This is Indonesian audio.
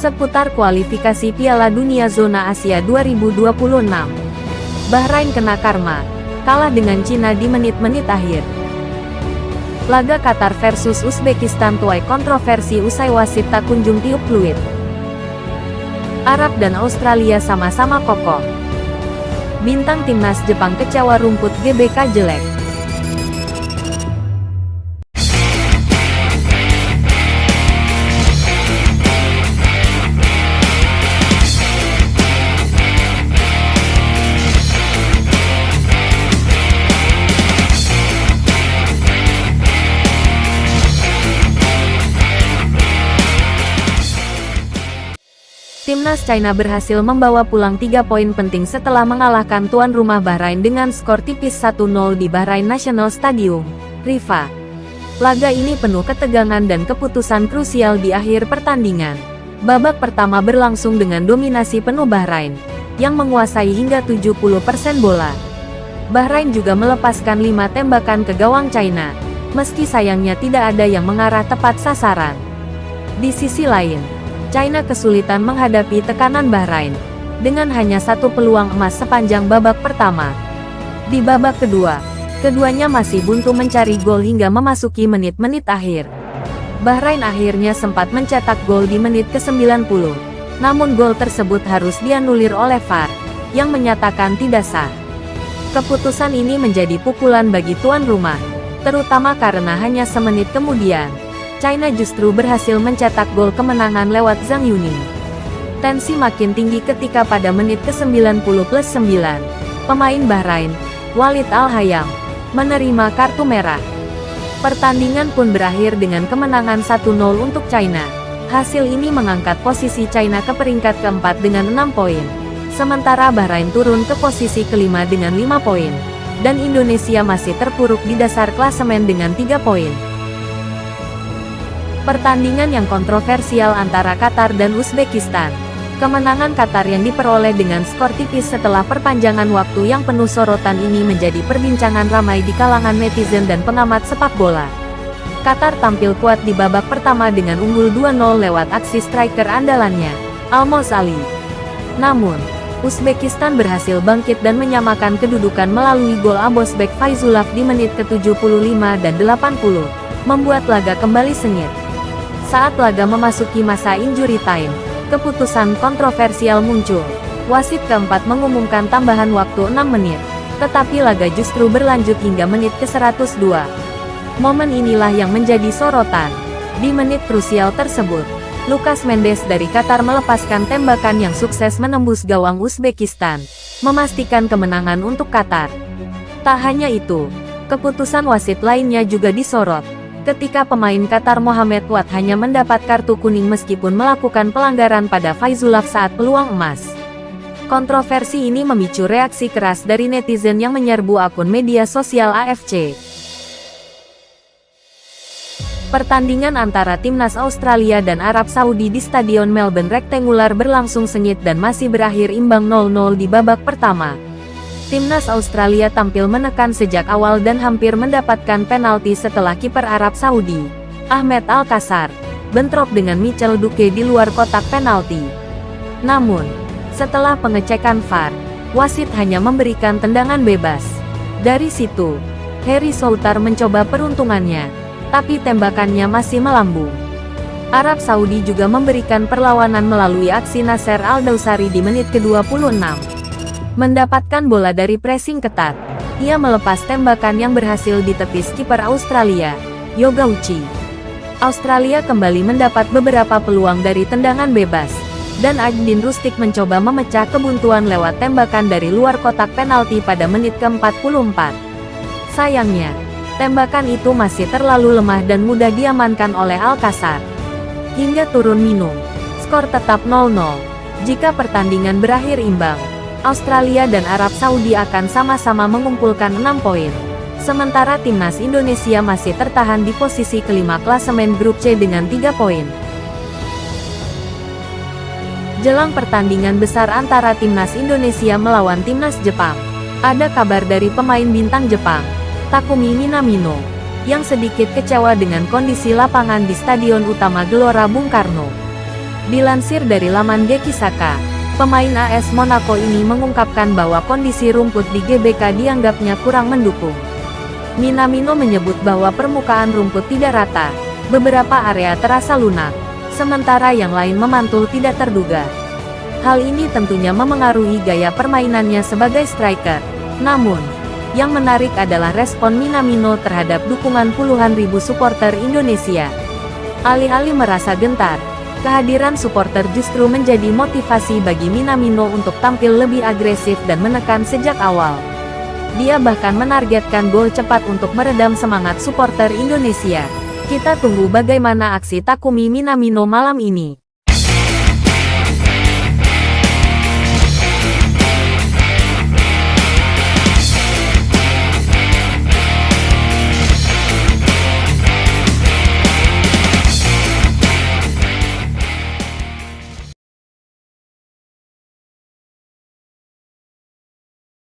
Seputar kualifikasi Piala Dunia Zona Asia 2026. Bahrain kena karma, kalah dengan Cina di menit-menit akhir. Laga Qatar versus Uzbekistan tuai kontroversi usai wasit tak kunjung tiup fluid. Arab dan Australia sama-sama kokoh. Bintang timnas Jepang kecewa rumput GBK jelek. Timnas China berhasil membawa pulang 3 poin penting setelah mengalahkan tuan rumah Bahrain dengan skor tipis 1-0 di Bahrain National Stadium, Rifa. Laga ini penuh ketegangan dan keputusan krusial di akhir pertandingan. Babak pertama berlangsung dengan dominasi penuh Bahrain, yang menguasai hingga 70% bola. Bahrain juga melepaskan 5 tembakan ke gawang China, meski sayangnya tidak ada yang mengarah tepat sasaran. Di sisi lain, China kesulitan menghadapi tekanan Bahrain, dengan hanya 1 peluang emas sepanjang babak pertama. Di babak kedua, keduanya masih buntu mencari gol hingga memasuki menit-menit akhir. Bahrain akhirnya sempat mencetak gol di menit ke-90, namun gol tersebut harus dianulir oleh VAR, yang menyatakan tidak sah. Keputusan ini menjadi pukulan bagi tuan rumah, terutama karena hanya semenit kemudian China justru berhasil mencetak gol kemenangan lewat Zhang Yuning. Tensi makin tinggi ketika pada menit ke-90+9, pemain Bahrain, Walid Al-Hayam, menerima kartu merah. Pertandingan pun berakhir dengan kemenangan 1-0 untuk China. Hasil ini mengangkat posisi China ke peringkat keempat dengan 6 poin. Sementara Bahrain turun ke posisi kelima dengan 5 poin. Dan Indonesia masih terpuruk di dasar klasemen dengan 3 poin. Pertandingan yang kontroversial antara Qatar dan Uzbekistan. Kemenangan Qatar yang diperoleh dengan skor tipis setelah perpanjangan waktu yang penuh sorotan ini menjadi perbincangan ramai di kalangan netizen dan pengamat sepak bola. Qatar tampil kuat di babak pertama dengan unggul 2-0 lewat aksi striker andalannya, Almos Ali. Namun, Uzbekistan berhasil bangkit dan menyamakan kedudukan melalui gol Abosbek Faizullah di menit ke-75 dan 80, membuat laga kembali sengit. Saat laga memasuki masa injury time, keputusan kontroversial muncul. Wasit keempat mengumumkan tambahan waktu 6 menit, tetapi laga justru berlanjut hingga menit ke-102. Momen inilah yang menjadi sorotan. Di menit krusial tersebut, Lucas Mendes dari Qatar melepaskan tembakan yang sukses menembus gawang Uzbekistan, memastikan kemenangan untuk Qatar. Tak hanya itu, keputusan wasit lainnya juga disorot. Ketika pemain Qatar Mohamed Watt hanya mendapat kartu kuning meskipun melakukan pelanggaran pada Faizullah saat peluang emas. Kontroversi ini memicu reaksi keras dari netizen yang menyerbu akun media sosial AFC. Pertandingan antara timnas Australia dan Arab Saudi di Stadion Melbourne Rectangular berlangsung sengit dan masih berakhir imbang 0-0 di babak pertama. Timnas Australia tampil menekan sejak awal dan hampir mendapatkan penalti setelah kiper Arab Saudi, Ahmed Al-Kassar, bentrok dengan Michel Duque di luar kotak penalti. Namun, setelah pengecekan VAR, wasit hanya memberikan tendangan bebas. Dari situ, Harry Soutar mencoba peruntungannya, tapi tembakannya masih melambung. Arab Saudi juga memberikan perlawanan melalui aksi Nasser Al-Dawsari di menit ke-26. Mendapatkan bola dari pressing ketat, ia melepas tembakan yang berhasil ditepis kiper Australia, Yogauchi. Australia kembali mendapat beberapa peluang dari tendangan bebas, dan Ajdin Rustik mencoba memecah kebuntuan lewat tembakan dari luar kotak penalti pada menit ke-44. Sayangnya, tembakan itu masih terlalu lemah dan mudah diamankan oleh Al-Kassar. Hingga turun minum, skor tetap 0-0. Jika pertandingan berakhir imbang, Australia dan Arab Saudi akan sama-sama mengumpulkan 6 poin. Sementara timnas Indonesia masih tertahan di posisi kelima klasemen grup C dengan 3 poin. Jelang pertandingan besar antara timnas Indonesia melawan timnas Jepang, ada kabar dari pemain bintang Jepang, Takumi Minamino, yang sedikit kecewa dengan kondisi lapangan di Stadion Utama Gelora Bung Karno. Dilansir dari laman Gekisaka, pemain AS Monaco ini mengungkapkan bahwa kondisi rumput di GBK dianggapnya kurang mendukung. Minamino menyebut bahwa permukaan rumput tidak rata, beberapa area terasa lunak, sementara yang lain memantul tidak terduga. Hal ini tentunya memengaruhi gaya permainannya sebagai striker. Namun, yang menarik adalah respon Minamino terhadap dukungan puluhan ribu supporter Indonesia. Alih-alih merasa gentar, kehadiran supporter justru menjadi motivasi bagi Minamino untuk tampil lebih agresif dan menekan sejak awal. Dia bahkan menargetkan gol cepat untuk meredam semangat supporter Indonesia. Kita tunggu bagaimana aksi Takumi Minamino malam ini.